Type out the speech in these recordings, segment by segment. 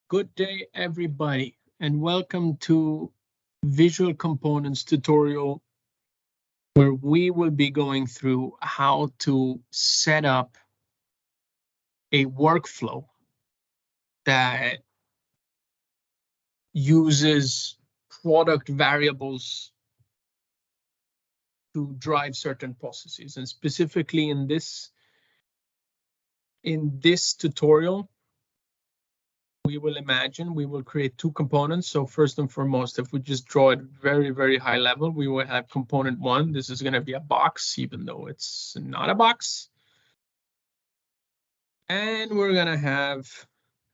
Good day, everybody, and welcome to Visual Components tutorial, where we will be going through how to set up a workflow that uses product variables to drive certain processes. And specifically in this tutorial, we will create two components. So first and foremost, if we just draw it very, very high level, we will have component one. This is going to be a box, even though it's not a box. And we're going to have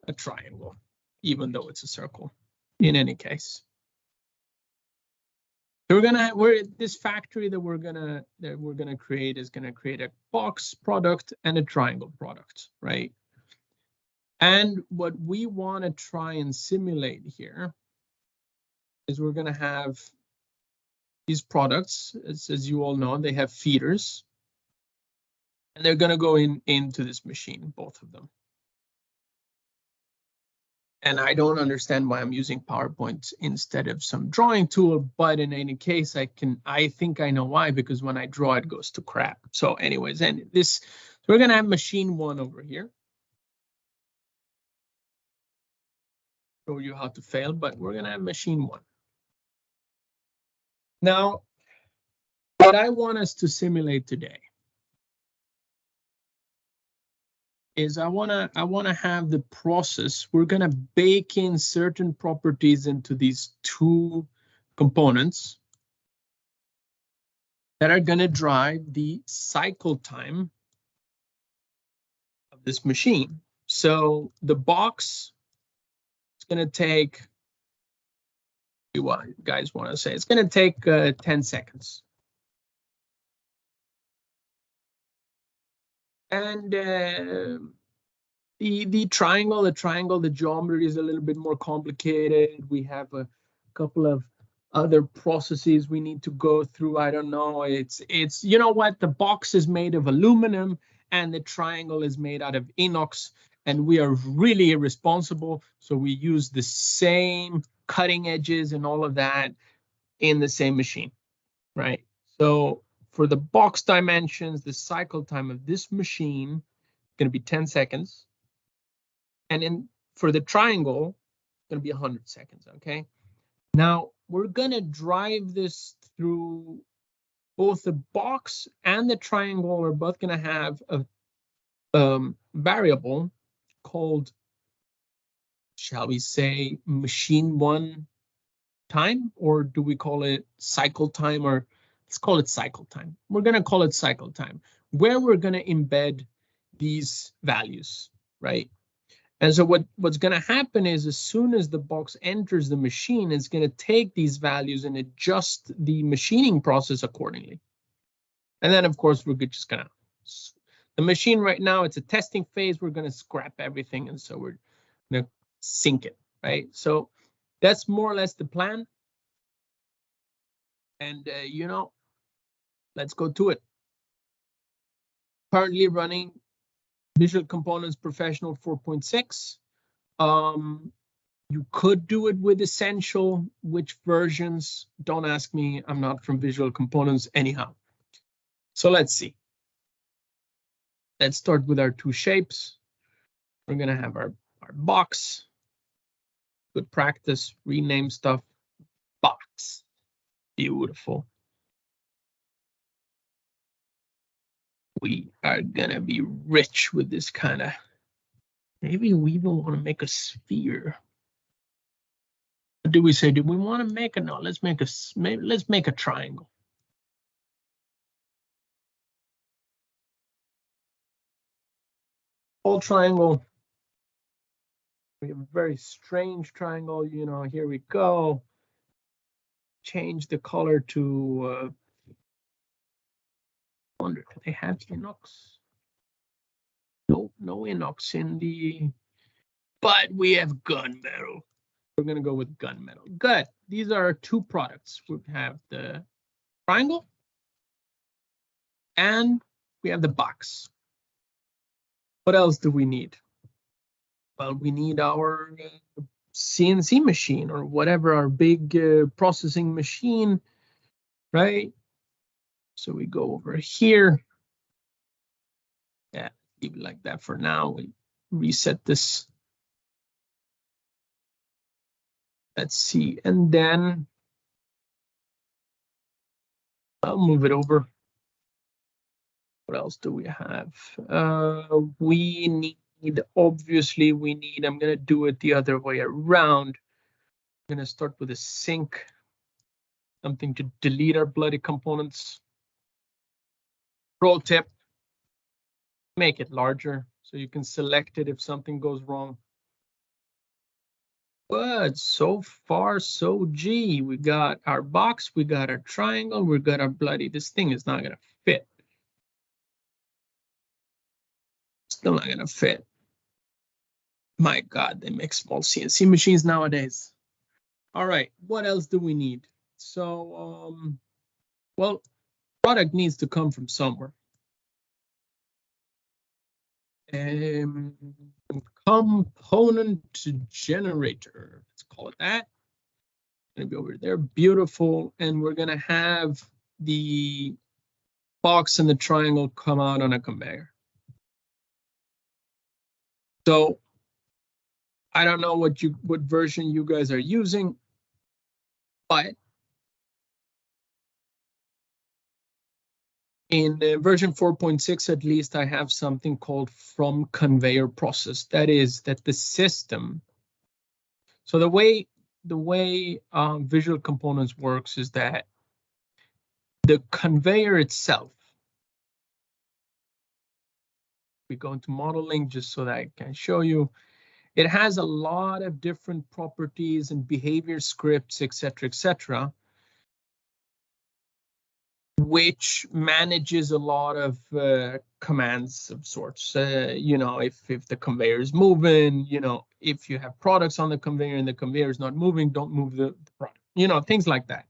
a triangle, even though it's a circle, in any case. So this factory that we're gonna create is gonna create a box product and a triangle product, right? And what we want to try and simulate here is we're going to have these products, as you all know, they have feeders, and they're going to go into this machine, both of them. And I don't understand why I'm using PowerPoint instead of some drawing tool, but in any case, I think I know why, because when I draw, it goes to crap. So anyways, so we're going to have machine one over here. Show you how to fail, but we're going to have machine one. Now, what I want us to simulate today is I want to have the process. We're going to bake in certain properties into these two components that are going to drive the cycle time of this machine. So the box is going to take, what you guys want to say, it's going to take 10 seconds. And the triangle, the geometry is a little bit more complicated. We have a couple of other processes we need to go through. I don't know. It's you know what? The box is made of aluminum and the triangle is made out of inox, and we are really irresponsible. So we use the same cutting edges and all of that in the same machine, right? So for the box dimensions, the cycle time of this machine is going to be 10 seconds. And for the triangle, it's going to be 100 seconds, okay? Now, we're going to drive this through both the box and the triangle. We're both going to have a variable called, shall we say, machine one time, or do we call it cycle time, or let's call it cycle time. We're going to call it cycle time, where we're going to embed these values, right? And so what's going to happen is, as soon as the box enters the machine, it's going to take these values and adjust the machining process accordingly. And then, of course, we're just going to, the machine right now, it's a testing phase. We're going to scrap everything. And so we're going to sync it, right? So that's more or less the plan. And, you know, let's go to it. Currently running Visual Components Professional 4.6. You could do it with Essential. Which versions? Don't ask me. I'm not from Visual Components anyhow. So let's see. Let's start with our two shapes. We're going to have our box. Good practice. Rename stuff. Box. Beautiful. We are going to be rich with this kind of. Maybe we even want to make a sphere. What do we say? Do we want to make a, no, let's make a triangle. Whole triangle. We have a very strange triangle, you know, here we go. Change the color to, wonder, do they have inox? No inox in the, but we have gunmetal. We're gonna go with gunmetal. Good, these are our two products. We have the triangle and we have the box. What else do we need? well, we need our CNC machine or whatever, our big processing machine, right? So we go over here. Yeah, leave it like that for now. We reset this. Let's see, and then I'll move it over. What else do we have? We need, obviously, I'm going to do it the other way around. I'm going to start with a sync, something to delete our bloody components. Pro tip, make it larger so you can select it if something goes wrong. But so far, so G. We got our box, we got our triangle, we got our bloody. This thing is not going to fit. Still not going to fit. My God, they make small CNC machines nowadays. All right, what else do we need? So, well, product needs to come from somewhere. Component generator, let's call it that. Gonna be over there, beautiful, and we're gonna have the box and the triangle come out on a conveyor. So I don't know what version you guys are using, but in version 4.6, at least, I have something called from conveyor process. That is that the system. So the way visual components works is that the conveyor itself. We go into modeling just so that I can show you. It has a lot of different properties and behavior scripts, etc., which manages a lot of commands of sorts. You know, if the conveyor is moving, you know, if you have products on the conveyor and the conveyor is not moving, don't move the product. You know, things like that.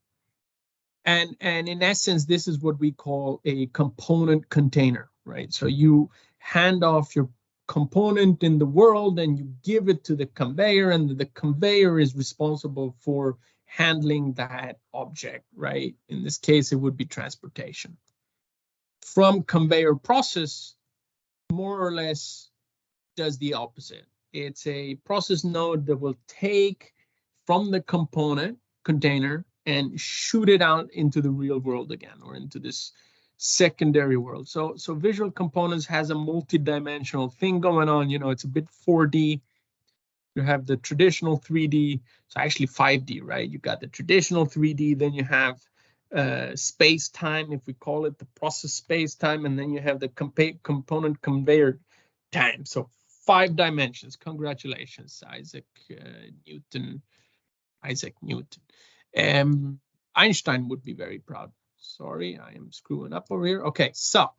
And in essence, this is what we call a component container, right? So you hand off your component in the world and you give it to the conveyor, and the conveyor is responsible for handling that object, right? In this case, it would be transportation. From conveyor process, more or less does the opposite. It's a process node that will take from the component container and shoot it out into the real world again, or into this secondary world. So visual components has a multi-dimensional thing going on. You know, it's a bit 4D. You have the traditional 3D, so actually 5D, right? You got the traditional 3D, then you have space-time, if we call it the process space-time, and then you have the component conveyor time. So 5 dimensions. Congratulations, Isaac Newton. Einstein would be very proud. Sorry, I am screwing up over here. Okay, so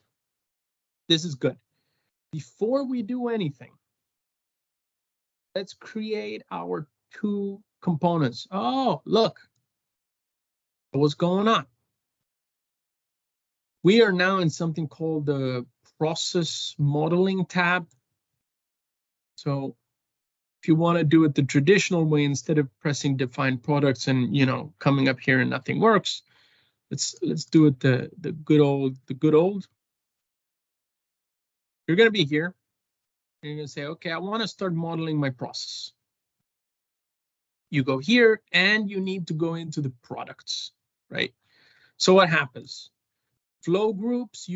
this is good. Before we do anything, let's create our 2 components. Oh, look, what's going on? We are now in something called the process modeling tab. So if you want to do it the traditional way, instead of pressing define products and, you know, coming up here and nothing works, let's do it the good old. You're going to be here and you're going to say, okay, I want to start modeling my process. You go here and you need to go into the products, right? So what happens? Flow groups,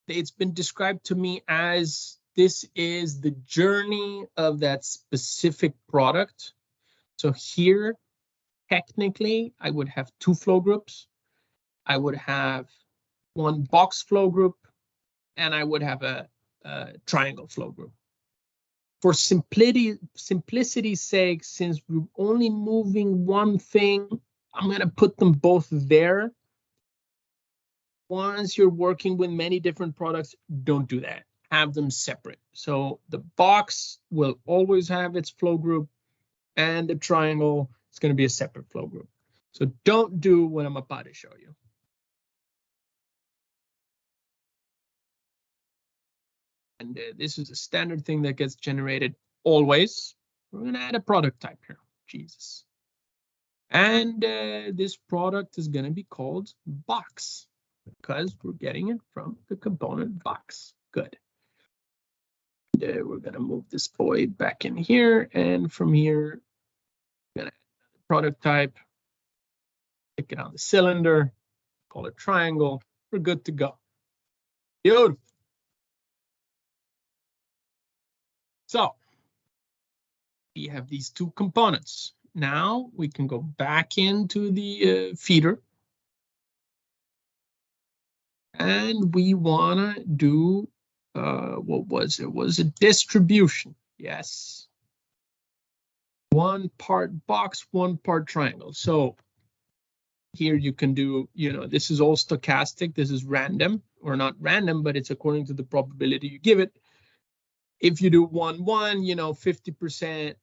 it's been described to me as this is the journey of that specific product. So here, technically, I would have 2 flow groups. I would have 1 box flow group, and I would have a triangle flow group. For simplicity's sake, since we're only moving 1 thing, I'm going to put them both there. Once you're working with many different products, don't do that. Have them separate. So the box will always have its flow group, and the triangle is going to be a separate flow group. So don't do what I'm about to show you. And this is a standard thing that gets generated always, we're going to add a product type here. Jesus. And this product is going to be called box because we're getting it from the component box. Good. We're going to move this boy back in here. And from here, we're going to add the product type. Click it on the cylinder. Call it triangle. We're good to go. Beautiful. So we have these two components. Now we can go back into the feeder. And we want to do, what was it? Was it distribution? Yes. 1 part box, 1 part triangle. So here you can do, this is all stochastic. This is random, or not random, but it's according to the probability you give it. If you do 1, 1, 50%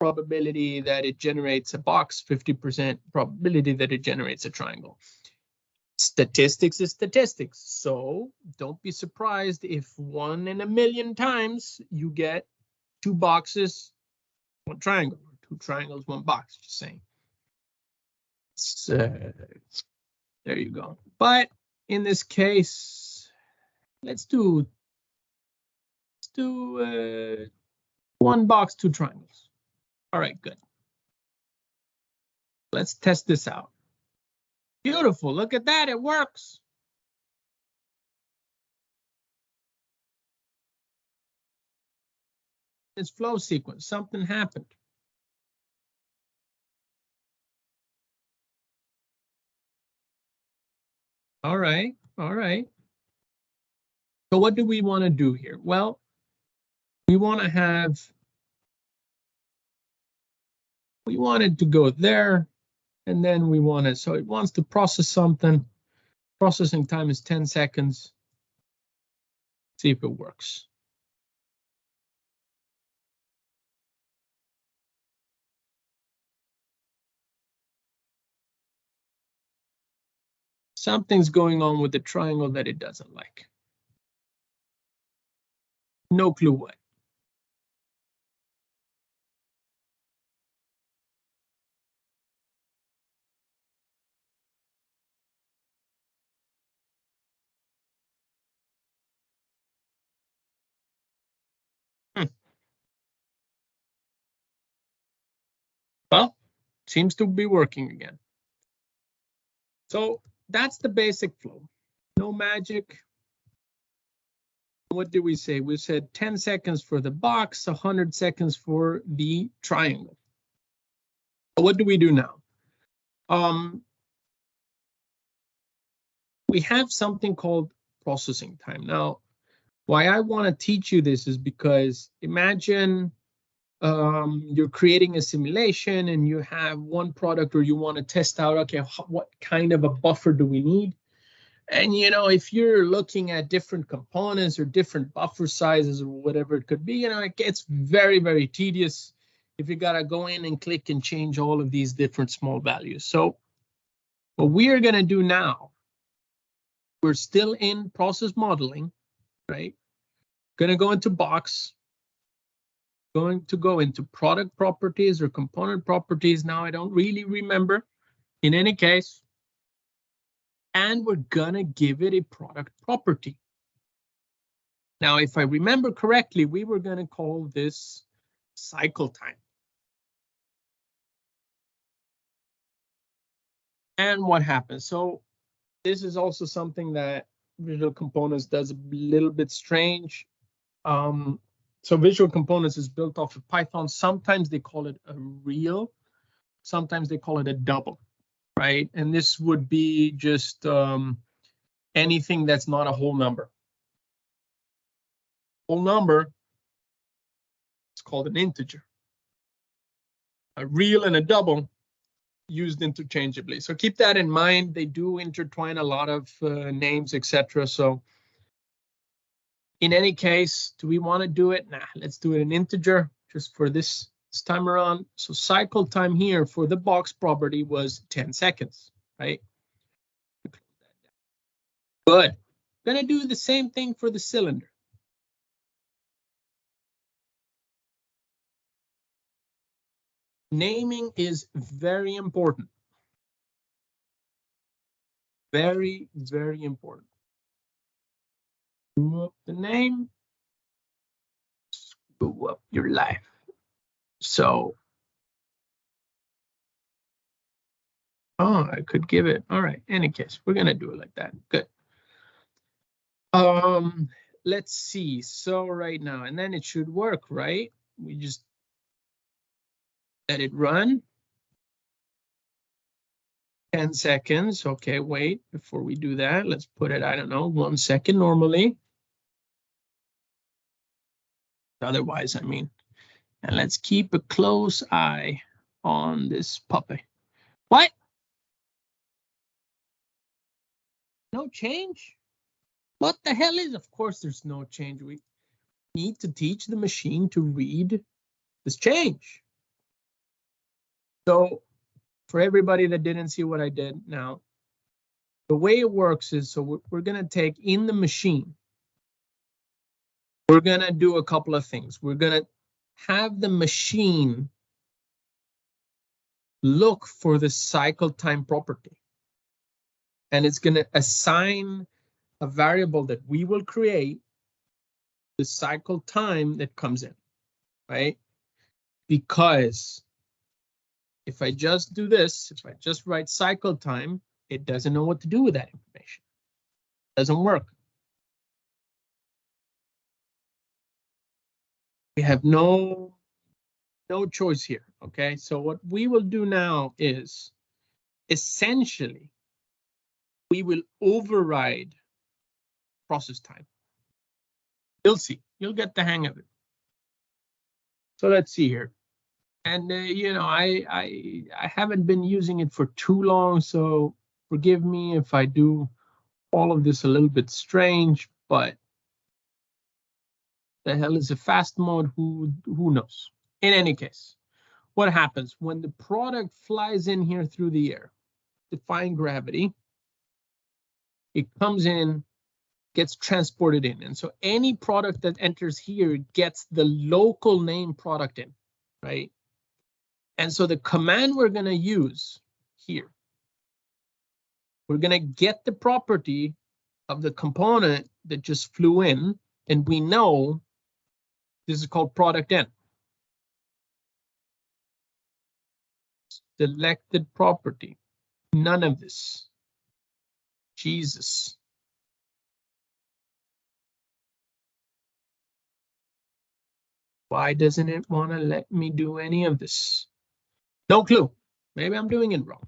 probability that it generates a box, 50% probability that it generates a triangle. Statistics is statistics. So don't be surprised if 1 in a million times you get 2 boxes, 1 triangle, or 2 triangles, 1 box, just saying. So, there you go. But in this case, let's do 1 box, 2 triangles. All right, good. Let's test this out. Beautiful, look at that, it works. This flow sequence, something happened. All right, all right. So what do we want to do here? Well, we want it to go there, and then we want it, so it wants to process something. Processing time is 10 seconds. See if it works. Something's going on with the triangle that it doesn't like. No clue what. Well, seems to be working again. So that's the basic flow. No magic. What did we say? We said 10 seconds for the box, 100 seconds for the triangle. What do we do now? We have something called processing time. Now, why I want to teach you this is because imagine you're creating a simulation and you have 1 product, or you want to test out, okay, what kind of a buffer do we need? And if you're looking at different components or different buffer sizes or whatever it could be, it gets very, very tedious if you got to go in and click and change all of these different small values. So what we are going to do now, we're still in process modeling, right? Going to go into box, going to go into product properties or component properties. Now I don't really remember in any case. And we're gonna give it a product property. Now, if I remember correctly, we were gonna call this cycle time. And what happens? So this is also something that Visual Components does a little bit strange. So Visual Components is built off of Python. Sometimes they call it a real, sometimes they call it a double, right? And this would be just anything that's not a whole number. Whole number, it's called an integer. A real and a double used interchangeably. So keep that in mind. They do intertwine a lot of names, etc. So in any case, do we want to do it? Nah, let's do it in integer just for this time around. So cycle time here for the box property was 10 seconds, right? Good. Gonna do the same thing for the cylinder. Naming is very important. Very, very important. Screw up the name, screw up your life. So, oh, I could give it. All right. Any case, we're gonna do it like that. Good. Let's see. So right now, and then it should work, right? We just let it run. 10 seconds. Okay, wait, before we do that, let's put it, I don't know, 1 second normally. Otherwise, I mean, and let's keep a close eye on this puppy. What? No change? What the hell is? Of course, there's no change. We need to teach the machine to read this change. So for everybody that didn't see what I did now, the way it works is, so we're going to take in the machine, we're going to do a couple of things. We're going to have the machine look for the cycle time property. And it's going to assign a variable that we will create the cycle time that comes in, right? Because if I just do this, if I just write cycle time, it doesn't know what to do with that information. It doesn't work. We have no choice here, okay? So what we will do now is essentially we will override process time. You'll see, you'll get the hang of it. So let's see here. And you know, I haven't been using it for too long, so forgive me if I do all of this a little bit strange, but the hell is a fast mode? Who knows? In any case, what happens when the product flies in here through the air, defying gravity, it comes in, gets transported in. And so any product that enters here gets the local name product in, right? And so the command we're going to use here, we're going to get the property of the component that just flew in, and we know this is called product in. Selected property. None of this. Jesus. Why doesn't it want to let me do any of this? No clue. Maybe I'm doing it wrong.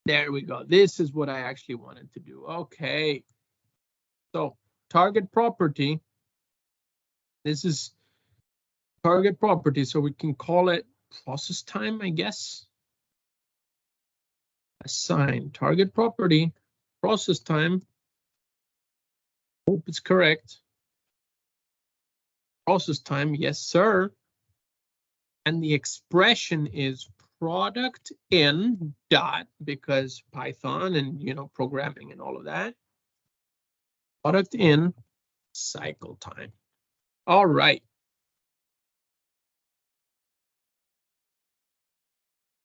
There we go. This is what I actually wanted to do. Okay. So target property. This is target property. So we can call it process time, I guess. Assign target property, process time. Hope it's correct. Process time, yes, sir. And the expression is product in dot, because Python and, you know, programming and all of that. Product in cycle time. All right.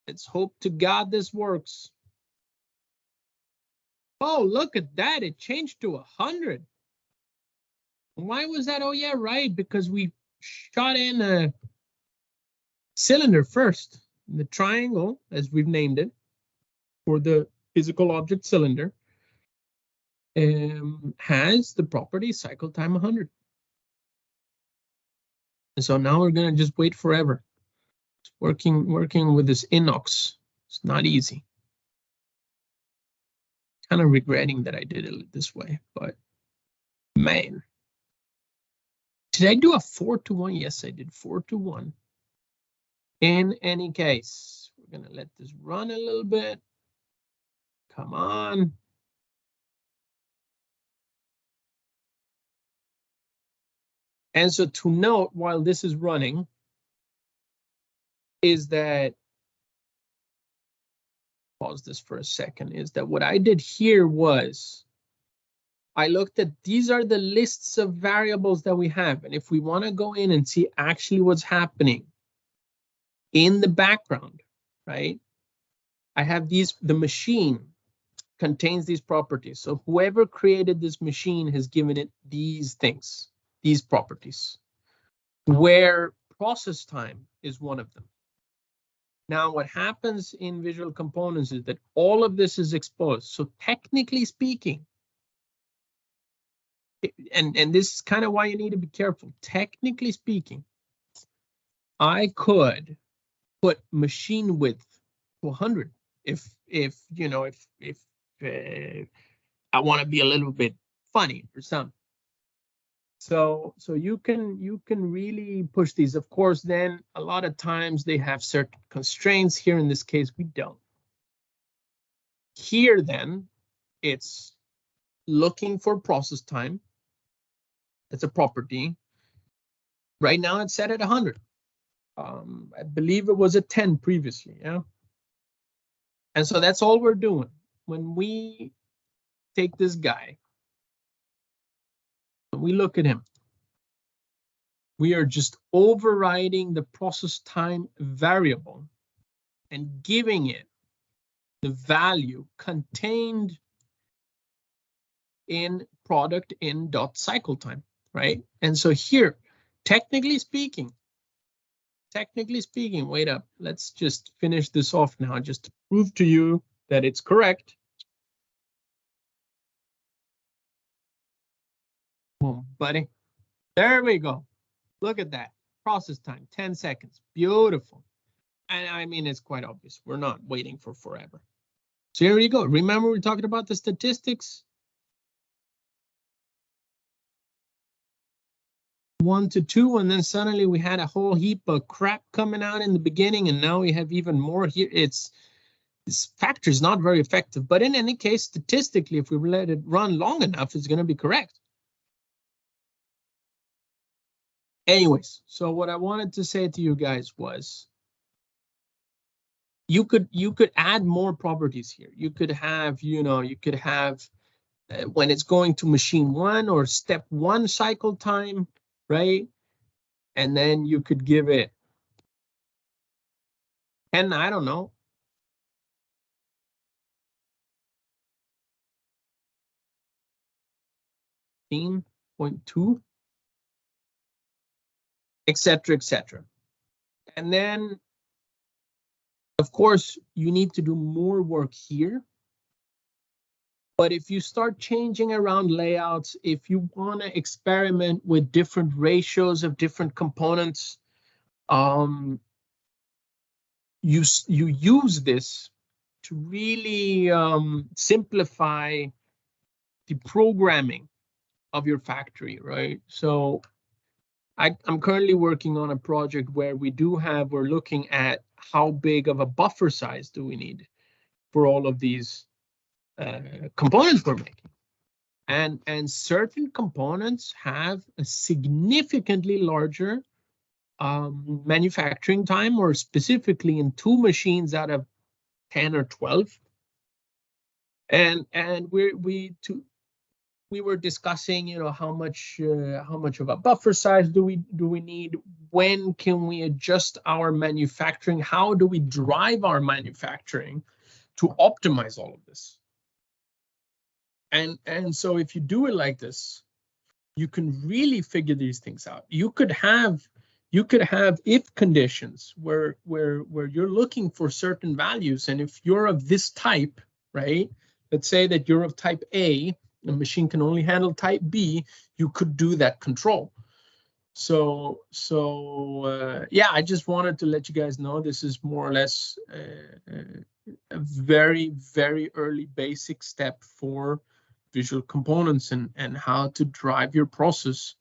Let's hope to God this works. Oh, look at that. It changed to 100. Why was that? Oh, yeah, right. Because we shot in a cylinder first. The triangle, as we've named it, for the physical object cylinder, has the property cycle time 100. And so now we're going to just wait forever. It's working with this inox. It's not easy. Kind of regretting that I did it this way, but man. Did I do a 4-to-1? Yes, I did 4-to-1. In any case, we're going to let this run a little bit. Come on. And so to note, while this is running, is that, pause this for a second, is that what I did here was I looked at, these are the lists of variables that we have. And if we want to go in and see actually what's happening in the background, right? I have these, the machine contains these properties. So whoever created this machine has given it these things, these properties, where process time is one of them. Now, what happens in Visual Components is that all of this is exposed. So technically speaking, and this is kind of why you need to be careful. Technically speaking, I could put machine width to 100 if you know, if I want to be a little bit funny or something. So you can really push these. Of course, then a lot of times they have certain constraints. Here in this case, we don't. Here then, it's looking for process time. That's a property. Right now it's set at 100. I believe it was at 10 previously, yeah? And so that's all we're doing. When we take this guy, when we look at him, we are just overriding the process time variable and giving it the value contained in product in dot cycle time, right? And so here, technically speaking, wait up, let's just finish this off now, just to prove to you that it's correct. Boom, buddy. There we go. Look at that. Process time, 10 seconds. Beautiful. And I mean, it's quite obvious. We're not waiting for forever. So here you go. Remember, we're talking about the statistics. 1 to 2, and then suddenly we had a whole heap of crap coming out in the beginning, and now we have even more here. This factor is not very effective, but in any case, statistically, if we let it run long enough, it's going to be correct. Anyways, so what I wanted to say to you guys was, you could add more properties here. You could have, when it's going to machine 1 or step 1 cycle time, right? And then you could give it, and I don't know, 15.2, etc., etc. And then, of course, you need to do more work here. But if you start changing around layouts, if you want to experiment with different ratios of different components, you use this to really simplify the programming of your factory, right? So I'm currently working on a project where we're looking at how big of a buffer size do we need for all of these components we're making. And certain components have a significantly larger manufacturing time, or specifically in 2 machines out of 10 or 12. And we were discussing, how much of a buffer size do we need? When can we adjust our manufacturing? How do we drive our manufacturing to optimize all of this? And so if you do it like this, you can really figure these things out. You could have if conditions where you're looking for certain values, and if you're of this type, right? Let's say that you're of type A, the machine can only handle type B, you could do that control. So yeah, I just wanted to let you guys know this is more or less a very, very early basic step for Visual Components and how to drive your process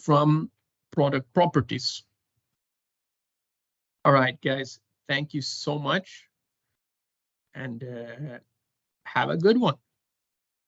from product properties. All right, guys, thank you so much, and have a good one.